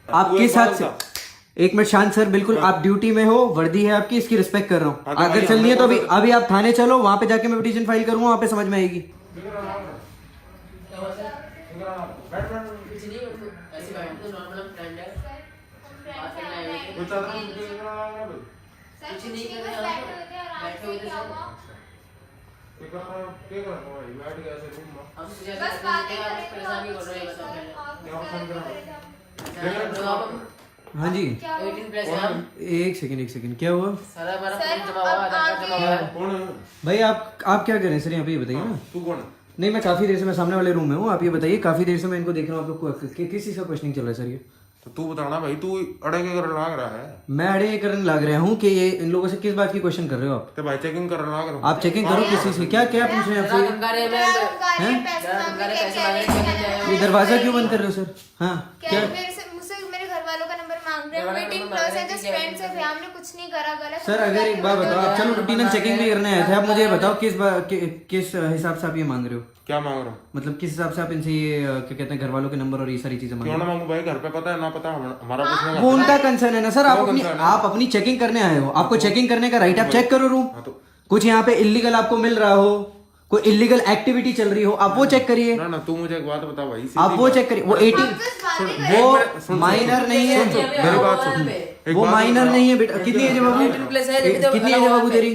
आपके साथ से एक मिनट शांत सर, बिल्कुल आप ड्यूटी में हो, वर्दी है आपकी, इसकी रिस्पेक्ट कर रहा हूँ। अगर चलनी है तो अभी आप थाने चलो, वहां पे जाके मैं पिटीशन फाइल करूंगा, वहां पे समझ में आएगी। हाँ जी, एक सेकंड क्या हुआ भाई? आप क्या करें सर यहाँ पे, ये बताइए ना। तू कौन है? नहीं, मैं काफी देर से, मैं सामने वाले रूम में हूँ। आप ये बताइए, काफी देर से मैं इनको देख रहा हूँ। आप लोग किस चीज का क्वेश्चनिंग चल रहा है सर? ये तो तू बताना भाई, तू अड़े के करने लग रहा है। मैं अड़े करने लग रहा हूँ कि ये इन लोगों से किस बात की क्वेश्चन कर रहे हो आप? तो भाई चेकिंग करने लग रहा हूँ। आप चेकिंग करो किस चीज की? क्या क्या पूछ रहे हैं आपसे? ये दरवाजा क्यों बंद कर रहे हो सर? हाँ क्या? मेरे घर वालों का नंबर मांग रहे हैं। 18+ है, जस्ट फ्रेंड्स है, हमने कुछ नहीं करा गलत। सर अगर एक बात बताओ, आप चलो रूटीनल चेकिंग भी करने आए थे, आप मुझे बताओ किस हिसाब से आप ये मांग रहे हो? क्या मांग रहा हूँ? मतलब किस हिसाब से आप इनसे ये क्या कहते हैं, घर वालों के नंबर और ये सारी चीजें मांग क्यों रहे ना मांगू भाई? घर पे पता है ना पता हमारा कुछ नहीं। हो? वो उनका कंसर्न है ना सर। आप अपनी चेकिंग करने आए हो, आपको चेकिंग करने का राइट, आप चेक करो रूम। कुछ यहाँ पे इलीगल आपको मिल रहा हो, कोई इलीगल एक्टिविटी चल रही हो, आप वो चेक करिए ना। तू मुझे एक बात बता भाई, आप वो चेक करिए। वो 18 वो माइनर नहीं है, मेरी बात सुन। वो माइनर नहीं है बेटा। कितनी एज है बाबू? कितनी एज है बाबू तेरी?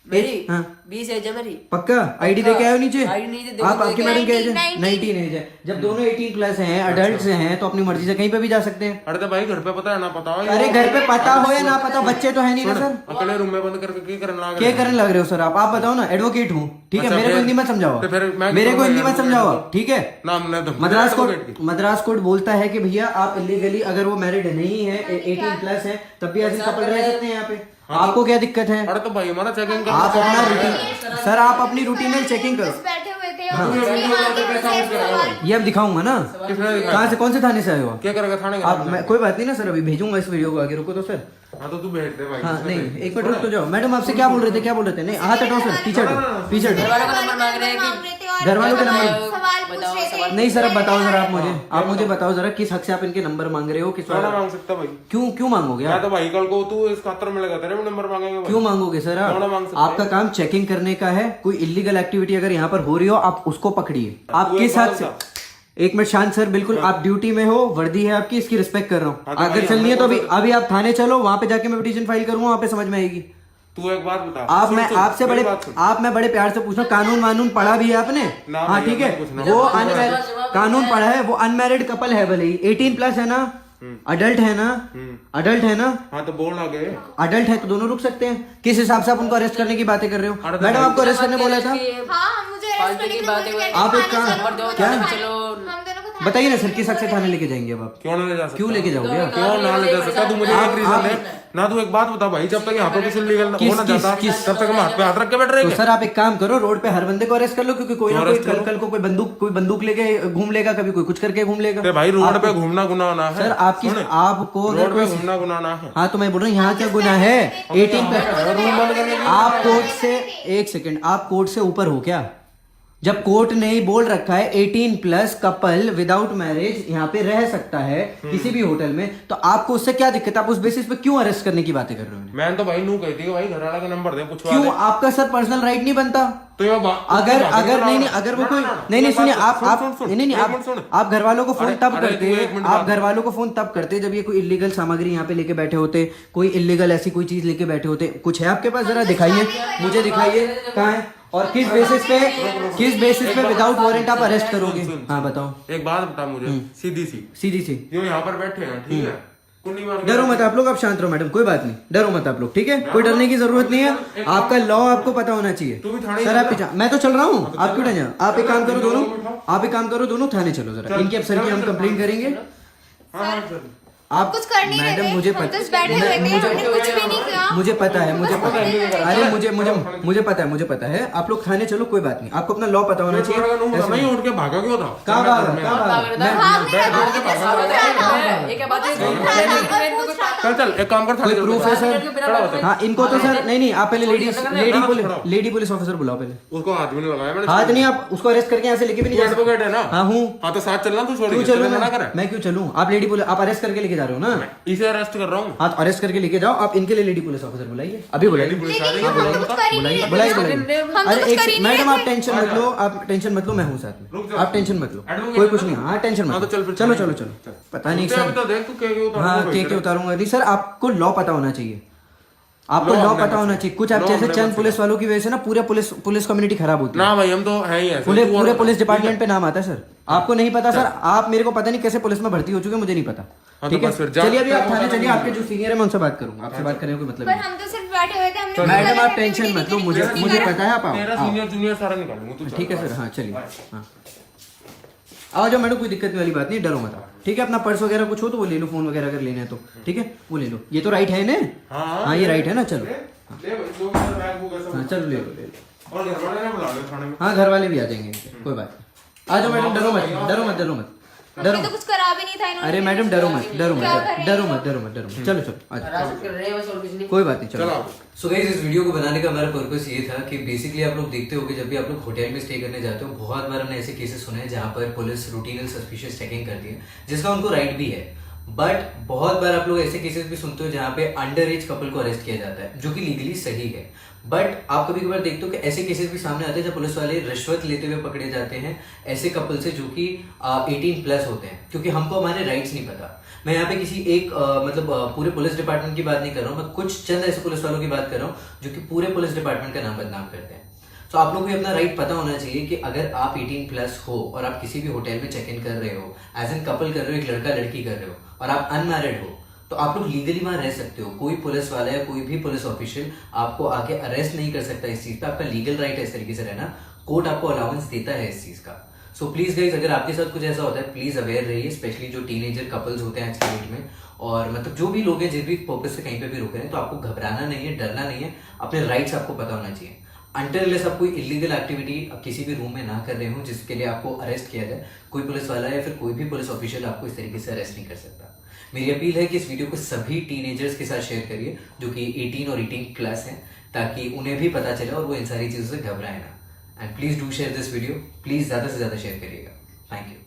मेरी हाँ 20 एज है मेरी। पक्का आईडी दे के आयो नीचे? आईडी नहीं दे, आप आपकी मैडम क्या एज है? 19 एज है। जब दोनों 18+ हैं, अडल्ट हैं, तो अपनी मर्जी से कहीं पे भी जा सकते हैं। अरे तो भाई घर पे पता है ना पता हो? अरे घर पे पता हो या ना पता, बच्चे तो है नहीं ना सर। अकेले रूम में बंद करके क्या करने लग क्या करने लग रहे हो सर? आप बताओ ना। एडवोकेट हूँ, ठीक है, मेरे को हिंदी मत समझाओ, मेरे को हिंदी मत समझाओ, ठीक है। मद्रास कोर्ट बोलता है कि भैया आप इलीगली, अगर वो मैरिड नहीं है, 18+ है, तब भी ऐसे कपल रह सकते हैं यहाँ पे। आपको क्या दिक्कत है? अरे तो भाई हमारा चेकिंग आप अपना रूटीन सर, आप अपनी रूटीनल चेकिंग करो। बैठे हुए थे हाँ। और ये अब दिखाऊंगा ना। कहाँ से, कौन से थाने से आए हो आप? क्या करेगा थाने का? आप कोई बात नहीं ना सर, अभी भेजूंगा इस वीडियो को आगे। रुको तो सर। हाँ तो तू भेज दे भाई। हाँ नहीं, एक मिनट रुक तो जाओ। मैडम आपसे क्या बोल रहे थे? नहीं हाथ हटाओ सर, पीछे हटो, पीछे हटो। घर वालों का नंबर मांग रहे हैं कि घर वालों का नंबर सवाल पूछ रहे थे। नहीं सर, अब बताओ जरा आप मुझे बताओ जरा, किस हक से आप इनके नंबर मांग रहे हो? किस ना मांग सकता भाई? क्यों मांगोगे मैं आप? तो भाई कल को तू इस खातर में लगा तेरे नंबर मांगेंगे भाई। क्यों मांगोगे सर आप? आपका काम चेकिंग करने का है। कोई इलीगल एक्टिविटी अगर यहाँ पर हो रही हो, आप उसको पकड़िए। आप किस हक से? एक मिनट शांत सर, बिल्कुल आप ड्यूटी में हो, वर्दी है आपकी, इसकी रिस्पेक्ट कर रहा हूँ। अगर चलनी है तो अभी आप थाने चलो, वहां पे जाके मैं पिटीशन फाइल करूंगा, वहां पे समझ में आएगी। तू एक बात बता। मैं बड़े प्यार से पूछ रहा हूँ, कानून वानून पढ़ा भी है आपने? हाँ ठीक है, वो कानून पढ़ा है, वो अनमैरिड कपल है, भले ही 18+ है ना, अडल्ट है ना, अडल्ट है ना। हाँ तो बोल आगे। अडल्ट है तो दोनों रुक सकते हैं। किस हिसाब से आप उनको अरेस्ट करने की बातें कर रहे हो? मैडम आपको अरेस्ट करने बोला था। हाँ मुझे आप एक काम क्या बताइए ना सर, किस हक से थाने लेके जाएंगे अब आप? क्यों ना ले जा सकता? क्यों लेके जाओगे आप? क्यों ना ले जा सकता? तू मुझे एक रीजन है ना। तू एक बात बता भाई, जब तक यहाँ पर कुछ इलीगल होना चाहता तब तक हम हाथ पे हाथ रख के बैठ रहे हैं। तो सर आप एक काम करो, रोड पे हर बंदे को अरेस्ट कर लो, क्योंकि कोई ना कोई कल को कोई बंदूक लेके घूम लेगा, कभी कोई कुछ करके घूम लेगा। भाई रोड पे घूमना गुनाह ना है सर। आपको रोड पे घूमना गुनाह ना है। हाँ तो मैं बोल रहा हूँ, यहाँ क्या गुनाह है? 18+। आप कोर्ट से, एक सेकंड, आप कोर्ट से ऊपर हो क्या? जब कोर्ट ने ही बोल रखा है 18+ कपल विदाउट मैरिज यहाँ पे रह सकता है किसी भी होटल में, तो आपको उससे क्या दिक्कत? आप उस बेसिस पे क्यों अरेस्ट करने की बातें कर रहे हो? मैंने तो भाई नू कही थी कि भाई घर वाला का नंबर दे, पूछवा क्यों? दे। आपका सर पर्सनल राइट नहीं बनता? तो अगर नहीं, अगर वो कोई नहीं सुनिए, आप घर वालों को फोन तब करते, आप घर वालों को फोन तब करते जब ये कोई इलीगल सामग्री यहाँ पे लेके बैठे होते, कोई इलीगल ऐसी कोई चीज लेके बैठे होते। कुछ है आपके पास? जरा दिखाइए, मुझे दिखाइए कहाँ है, और किस बेसिस पे विदाउट वारंट आप अरेस्ट करोगे? हाँ बताओ। एक बात बता मुझे, सीधी सी जो यहाँ पर बैठे हैं, ठीक है, डरो मत आप लोग, आप शांत रहो मैडम, कोई बात नहीं, डरो मत आप लोग, ठीक है? कोई डरने की जरूरत नहीं है। आपका लॉ आपको पता होना चाहिए सर। आप पीछे, मैं तो चल रहा हूँ, आप क्यों नहीं? आप एक काम करो दोनों थाने चलो जरा। इनके अब सर की हम कंप्लेंट करेंगे। आप कुछ कर नहीं रहे मैडम थे, मुझे हम पता बस बैठे हुए थे, हमने कुछ भी नहीं किया। मुझे पता है अरे मुझे पता है आप लोग थाने चलो कोई बात नहीं, आपको अपना लॉ पता होना चाहिए। ऐसे नहीं उठ के भागा क्यों था? कहाँ भागा चल चल एक काम कर, कोई प्रूफ है सर? खड़ा होता है। हाँ इनको तो सर नहीं आप पहले लेडी पुलिस ऑफिसर बुलाओ पहले। उसको हाथ भी नहीं लगाया मैंने। हाथ नहीं, आप उसको अरेस्ट करके यहाँ से लेके भी नहीं जा सकते। एडवोकेट है ना? हाँ हूँ। हाँ तो साथ चलना, तू छोड़ क्यों के चलूँ मना करे। मैं क्यों चलूँ? आप लेडी पुलिस आप अरेस्ट करके लेके जा रहे हो ना? इसे अरेस्ट कर रहा हूँ। हाँ तो अरेस्ट करके लेके जाओ। आप इनके लिए लेडी पुलिस ऑफिसर बुलाइए, अभी बुलाइए पुलिस आ रही लेकिन है। हम तो कुछ कर ही नहीं रहे बुलाइए थे। बुलाइए। हम तो अरे कुछ एक कर ही नहीं मैडम रहे आप थे। टेंशन मत लो, आप टेंशन मत लो, मैं हूँ साथ रुक में। जा। आप टेंशन मत लो, एडवोकेट कोई है कुछ ना? नहीं। हाँ टेंशन मत हाँ तो चल लो, फिर चलो चल। चलो चलो। पता नहीं अभी तो देख तू क्या हाँ के उतारूंगा नहीं सर, आपको लॉ पता होना चाहिए। आपको लॉ पता होना चाहिए। कुछ आप जैसे चंद पुलिस वालों की वजह से ना पूरे पुलिस कम्युनिटी खराब होती है ना भाई, हम तो है ही ऐसे। पूरे पुलिस डिपार्टमेंट पे नाम आता है सर। आपको नहीं पता सर, आप मेरे को पता नहीं कैसे पुलिस में भर्ती हो चुके हैं, मुझे नहीं पता। हाँ, ठीक तो है बस फिर जा। चलिए अभी आप थाने चलिए, आपके जो सीनियर है मैं उनसे बात करूंगा। आपसे बात करने का कोई मतलब पर नहीं। हम तो सिर्फ बैठे हुए थे, हमने कुछ मैडम गलत आप एक्टिविटी टेंशन मत लो, नहीं मुझे की, मुझे कुछ पता है। आप आओ मेरा आओ। सीनियर जूनियर सारा निकालूंगा, तू चल। ठीक है सर, हाँ चलिए। हाँ आओ जाओ मैडम, कोई दिक्कत वाली बात नहीं, डरो मत आप। ठीक है अपना पर्स वगैरह कुछ हो तो वो ले लो, फोन वगैरह अगर लेना है तो ठीक है वो ले लो। ये तो राइट है ना? हाँ ये राइट है ना? चलो ले भाई, जो मेरा बैग बुक है सब। हाँ चलो ले लो। और घर वाले ने बुला लिया थाने में। हाँ घर वाले भी आ जाएंगे इनके, कोई बात नहीं। आ जाओ मैडम, डरो मत डरो मत डरो मत डरो हमने तो मत। कुछ करा भी नहीं था इन्होंने। अरे मैडम डरो मत डरो क्या मत करें डरो ये मत डरो मत डरो मत। चलो चलो आ जाओ, हरासत कर रहे हैं बस और कुछ नहीं। कोई बात नहीं चलो चलो। आप। सो गाइस इस वीडियो को बनाने का हमारा पर्पस ये था कि बेसिकली आप लोग देखते होगे जब भी आप लोग होटल में स्टे करने जाते हो, बहुत बार हमने ऐसे केसेस सुने हैं जहां पर police routine and suspicious checking करती है, जिसका उनको राइट भी है। बट बहुत बार आप लोग ऐसे केसेस भी सुनते हो जहां पे अंडर एज कपल को अरेस्ट किया जाता है, जो कि लीगली सही है। बट आप कभी कभार देखते हो कि ऐसे केसेस भी सामने आते हैं जब पुलिस वाले रिश्वत लेते हुए पकड़े जाते हैं ऐसे कपल से जो कि 18+ होते हैं, क्योंकि हमको हमारे राइट्स नहीं पता। मैं यहाँ पे किसी एक पूरे पुलिस डिपार्टमेंट की बात नहीं कर रहा हूँ, मैं कुछ चंद ऐसे पुलिस वालों की बात कर रहा हूँ जो कि पूरे पुलिस डिपार्टमेंट का नाम बदनाम करते हैं। तो आप लोग को अपना राइट पता होना चाहिए कि अगर आप 18+ हो और आप किसी भी होटल में चेक इन कर रहे हो, एज एन कपल कर रहे हो, एक लड़का लड़की कर रहे हो और आप अनमैरिड हो, तो आप लोग लीगली वहां रह सकते हो। कोई पुलिस वाला या कोई भी पुलिस ऑफिशियल आपको आके अरेस्ट नहीं कर सकता इस चीज पे। आपका लीगल राइट है इस तरीके से रहना, कोर्ट आपको अलाउंस देता है इस चीज का। सो प्लीज गाइज, अगर आपके साथ कुछ ऐसा होता है प्लीज अवेयर रहिए, स्पेशली जो टीनेजर कपल्स होते हैं आज के डेट में, और मतलब जो भी लोग हैं जिस भी पर्पज से कहीं पे भी रुके हैं, तो आपको घबराना नहीं है, डरना नहीं है, अपने राइट्स आपको पता होना चाहिए। अनटिल आप कोई इलीगल एक्टिविटी किसी भी रूम में ना कर रहे हो जिसके लिए आपको अरेस्ट किया जाए, कोई पुलिस वाला या फिर कोई भी पुलिस ऑफिशियल आपको इस तरीके से अरेस्ट नहीं कर सकता। मेरी अपील है कि इस वीडियो को सभी टीनेजर्स के साथ शेयर करिए जो कि 18 और 18+ हैं, ताकि उन्हें भी पता चले और वो इन सारी चीज़ों से घबराए ना। And please do share this video, please ज़्यादा से ज़्यादा शेयर करिएगा। Thank you.